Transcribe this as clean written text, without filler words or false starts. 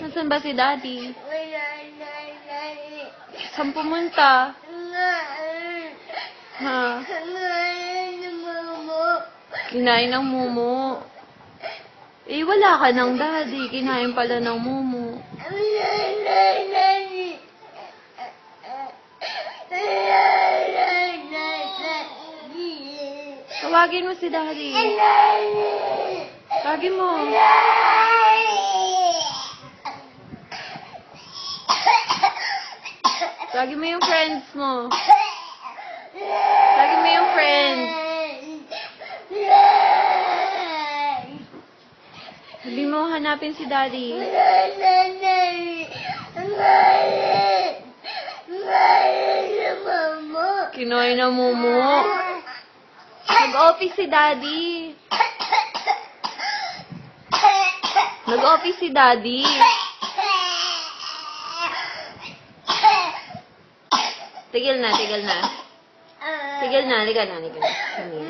Nasaan ba si Daddy? Saan pumunta? Ha? Kinain ng mumu. Eh, wala ka ng Daddy. Kinain pala ng mumu. Tawagin mo si Daddy. Tawagin mo. Tawagin mo yung friends mo. Tawagin mo yung friends. Sabi mo, hanapin si Daddy. Kinoy na mumu. Nag-office si Daddy. Nag-office si Daddy. Tigil na, tigil na. Tigil na, liga na, liga na. Kami.